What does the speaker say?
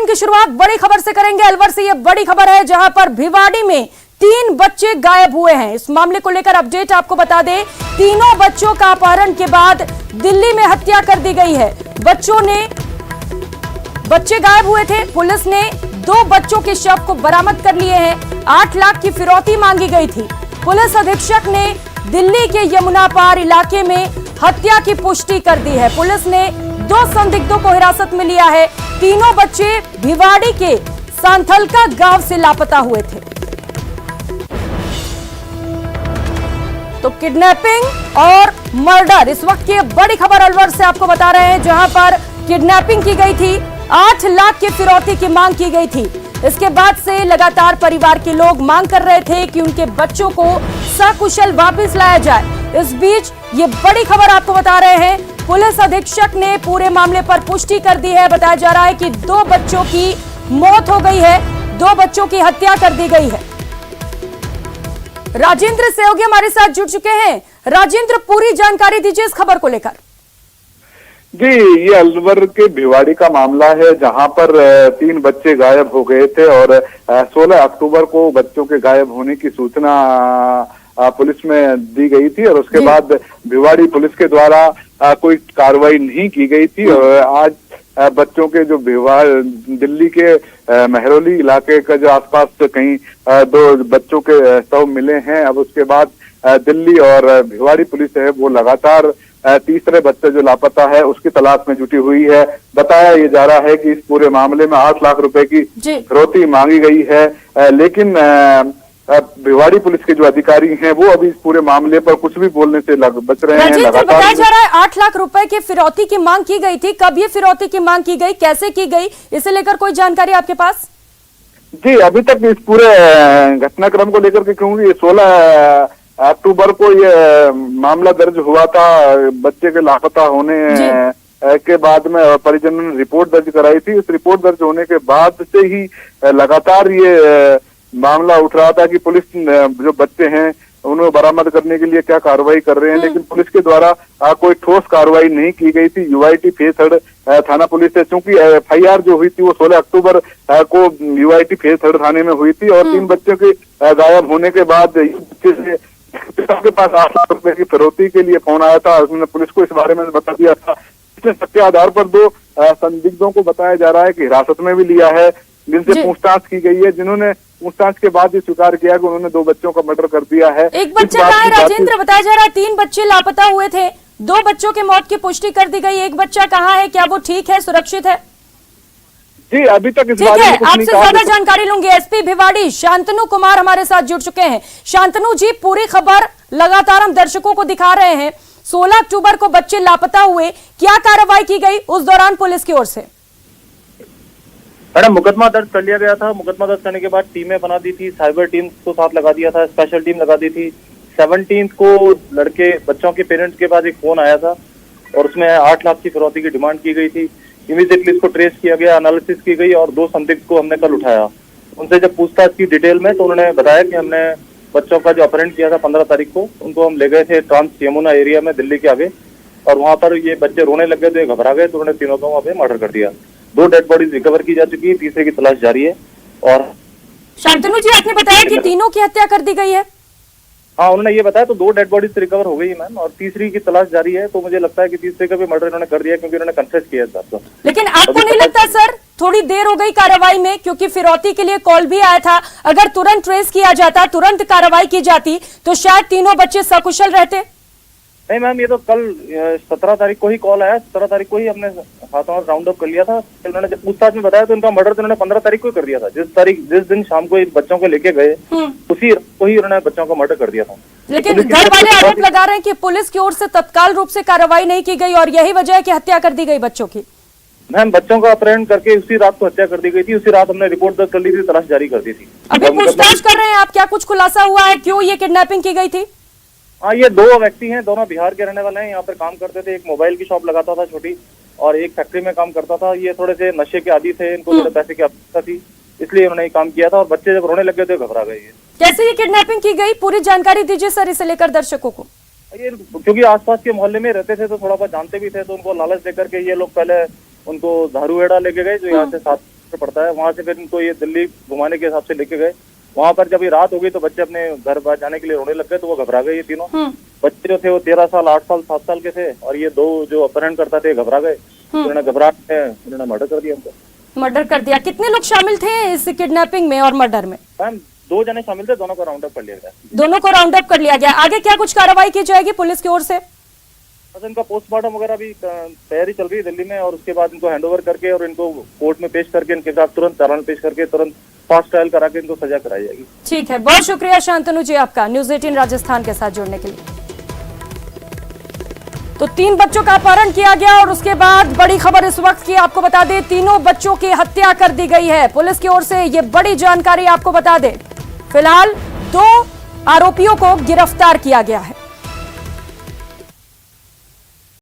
की शुरुआत बड़ी खबर से करेंगे। अलवर से ये बड़ी खबर है जहां पर भिवाड़ी में 3 बच्चे गायब हुए हैं। इस मामले को लेकर अपडेट आपको बता दें, तीनों बच्चों का अपहरण के बाद दिल्ली में हत्या कर दी गई है। बच्चे गायब हुए थे। पुलिस ने 2 बच्चों के शव को बरामद कर लिए हैं। 8 लाख की फिरौती मांगी गई थी। पुलिस अधीक्षक ने दिल्ली के यमुना पार इलाके में हत्या की पुष्टि कर दी है। पुलिस ने 2 संदिग्धों को हिरासत में लिया है। तीनों बच्चे भिवाड़ी के सांथलका गांव से लापता हुए थे। तो किडनैपिंग और मर्डर, इस वक्त की बड़ी खबर अलवर से आपको बता रहे हैं, जहां पर किडनैपिंग की गई थी। 8 लाख की फिरौती की मांग की गई थी। इसके बाद से लगातार परिवार के लोग मांग कर रहे थे कि उनके बच्चों को सकुशल वापस लाया जाए। इस बीच ये बड़ी खबर आपको बता रहे हैं, पुलिस अधीक्षक ने पूरे मामले पर पुष्टि कर दी है। बताया जा रहा है कि 2 बच्चों की मौत हो गई है, 2 बच्चों की हत्या कर दी गई है। राजेंद्र सहयोगी हमारे साथ जुड़ चुके हैं। राजेंद्र, पूरी जानकारी दीजिए इस खबर को लेकर। जी, ये अलवर के भिवाड़ी का मामला है, जहां पर 3 बच्चे गायब हो गए थे और 16 अक्टूबर को बच्चों के गायब होने की सूचना पुलिस में दी गई थी और उसके बाद भिवाड़ी पुलिस के द्वारा कोई कार्रवाई नहीं की गई थी। और आज बच्चों के जो दिल्ली के मेहरौली इलाके का जो आसपास कहीं 2 बच्चों के शव मिले हैं। अब उसके बाद दिल्ली और भिवाड़ी पुलिस है वो लगातार तीसरे बच्चे जो लापता है उसकी तलाश में जुटी हुई है। बताया ये जा रहा है कि इस पूरे मामले में 8 लाख रुपए की फिरौती मांगी गई है, लेकिन भिवाड़ी पुलिस के जो अधिकारी हैं वो अभी इस पूरे मामले पर कुछ भी बोलने से बच रहे हैं। बताया जा रहा है 8 लाख रुपए की फिरौती की मांग की गई थी। कब ये फिरौती की मांग की गई, कैसे की गई, इसे लेकर कोई जानकारी आपके पास? जी, अभी तक इस पूरे घटनाक्रम को लेकर के, क्योंकि 16 अक्टूबर को ये मामला दर्ज हुआ था, बच्चे के लापता होने के बाद में परिजनों ने रिपोर्ट दर्ज कराई थी। इस रिपोर्ट दर्ज होने के बाद से ही लगातार ये मामला उठ रहा था कि पुलिस जो बच्चे हैं उन्हें बरामद करने के लिए क्या कार्रवाई कर रहे हैं, लेकिन पुलिस के द्वारा कोई ठोस कार्रवाई नहीं की गई थी। यूआईटी फेज 3 थाना पुलिस है, चूंकि एफआईआर जो हुई थी वो 16 अक्टूबर को यूआईटी फेज 3 थाने में हुई थी और 3 बच्चों के गायब होने के बाद बच्चे से पिता के पास 8 लाख रुपए की फिरौती के लिए फोन आया था। उसने पुलिस को इस बारे में बता दिया था। इसके सत्य आधार पर 2 संदिग्धों को बताया जा रहा है कि हिरासत में भी लिया है, जिनसे पूछताछ की गई है, जिन्होंने पूछताछ के बाद ये स्वीकार किया कि उन्होंने 2 बच्चों का मर्डर कर दिया है। एक बच्चा कहाँ है राजेंद्र? बताया जा रहा है 3 बच्चे लापता हुए थे, 2 बच्चों की मौत की पुष्टि कर दी गई। एक बच्चा कहाँ है, क्या वो ठीक है, सुरक्षित है? जी, अभी तक इस बारे में कुछ आपसे ज्यादा जानकारी लूंगी। एसपी भिवाड़ी शांतनु कुमार हमारे साथ जुड़ चुके हैं। शांतनु जी, पूरी खबर लगातार हम दर्शकों को दिखा रहे हैं। 16 अक्टूबर को बच्चे लापता हुए, क्या कार्रवाई की गई उस दौरान पुलिस की ओर से? मैडम, मुकदमा दर्ज कर लिया गया था। मुकदमा दर्ज करने के बाद टीमें बना दी थी, साइबर टीम को साथ लगा दिया था, स्पेशल टीम लगा दी थी। 17 को लड़के बच्चों के पेरेंट्स के पास एक फोन आया था और उसमें 8 लाख की फिरौती की डिमांड की गई थी। इमीडिएटली इसको ट्रेस किया गया, एनालिसिस की गई और 2 संदिग्ध को हमने कल उठाया। उनसे जब पूछताछ की डिटेल में, तो उन्होंने बताया कि हमने बच्चों का जो अपहरण किया था 15 तारीख को, उनको हम ले गए थे ट्रांस यमुना एरिया में दिल्ली के आगे, और वहां पर ये बच्चे रोने लग गए थे, घबरा गए, तो उन्होंने तीनों को वहां पे मर्डर कर दिया। 2 डेड बॉडीज रिकवर की जा चुकी है, तीसरे की तलाश जारी है। और शांतनु जी, आपने बताया कि तीनों की हत्या कर दी गई है। हाँ, उन्होंने ये बताया, तो 2 डेड बॉडीज रिकवर हो गई है मैम, और तीसरी की तलाश जारी है। तो मुझे लगता है कि तीसरे का भी मर्डर इन्होंने कर दिया, क्योंकि उन्होंने कन्फेस किया है साहब। लेकिन आपको नहीं लगता सर थोड़ी देर हो गई कार्रवाई में, क्योंकि फिरौती के लिए कॉल भी आया था। अगर तुरंत ट्रेस किया जाता, तुरंत कार्रवाई की जाती, तो शायद तीनों बच्चे सकुशल रहते। नहीं मैम, ये तो कल 17 तारीख को ही कॉल आया। 17 तारीख को ही हमने हाथों हाथ राउंड अप कर लिया था। उन्होंने जब पूछताछ में बताया तो इनका मर्डर तो उन्होंने 15 तारीख को ही कर दिया था। जिस दिन शाम को बच्चों को लेके गए, उसी को ही उन्होंने बच्चों का मर्डर कर दिया था। लेकिन घर वाले आरोप लगा रहे हैं कि पुलिस की ओर से तत्काल रूप से कार्रवाई नहीं की गई और यही वजह है कि हत्या कर दी गई बच्चों की। मैम, बच्चों का अपहरण करके उसी रात को हत्या कर दी गई थी। उसी रात हमने रिपोर्ट दर्ज कर ली थी, तलाश जारी कर दी थी। अभी पूछताछ कर रहे हैं आप, क्या कुछ खुलासा हुआ है, क्यों ये किडनैपिंग की गई थी? हाँ, ये 2 व्यक्ति हैं, दोनों बिहार के रहने वाले हैं। यहाँ पर काम करते थे, एक मोबाइल की शॉप लगाता था छोटी, और एक फैक्ट्री में काम करता था। ये थोड़े से नशे के आदी थे, इनको थोड़े पैसे की आवश्यकता थी, इसलिए उन्होंने काम किया था। और बच्चे जब रोने लग गए तो घबरा गए। कैसे ये किडनैपिंग की गई, पूरी जानकारी दीजिए सर, इसे लेकर दर्शकों को। ये क्योंकि आसपास के मोहल्ले में रहते थे तो थोड़ा बहुत जानते भी थे, तो उनको लालच देकर के ये लोग पहले उनको धारूहेड़ा लेके गए, जो यहाँ से पड़ता है, वहाँ से फिर इनको ये दिल्ली घुमाने के हिसाब से लेके गए। वहाँ पर जब ये रात हो गई तो बच्चे अपने घर बाहर जाने के लिए रोने लग गए, तो वो घबरा गए। ये तीनों बच्चे जो थे वो 13 साल, 8 साल, 7 साल के थे, और ये 2 जो अपहरण करता थे घबरा गए। उन्होंने घबरा के उन्होंने मर्डर कर दिया उनको। मर्डर कर दिया। कितने लोग शामिल थे इस किडनैपिंग में और मर्डर में? मैम 2 जने शामिल थे, दोनों को राउंड अप कर लिया गया। दोनों को राउंड अप कर लिया गया। आगे क्या कुछ कार्रवाई की जाएगी पुलिस की ओर से? बस इनका पोस्टमार्टम वगैरह भी तैयारी चल रही है दिल्ली में, और उसके बाद इनको हैंडओवर करके और इनको कोर्ट में पेश करके इनके खिलाफ तुरंत चालान पेश करके तुरंत फास्ट ट्रायल करा के इनको सजा कराई जाएगी। ठीक है, बहुत शुक्रिया शांतनु जी आपका न्यूज़ 18 राजस्थान के साथ जुड़ने के लिए। तो 3 बच्चों का अपहरण किया गया और उसके बाद बड़ी खबर इस वक्त की आपको बता दें, तीनों बच्चों की हत्या कर दी गई है। पुलिस की ओर से ये बड़ी जानकारी आपको बता दें। फिलहाल 2 आरोपियों को गिरफ्तार किया गया है।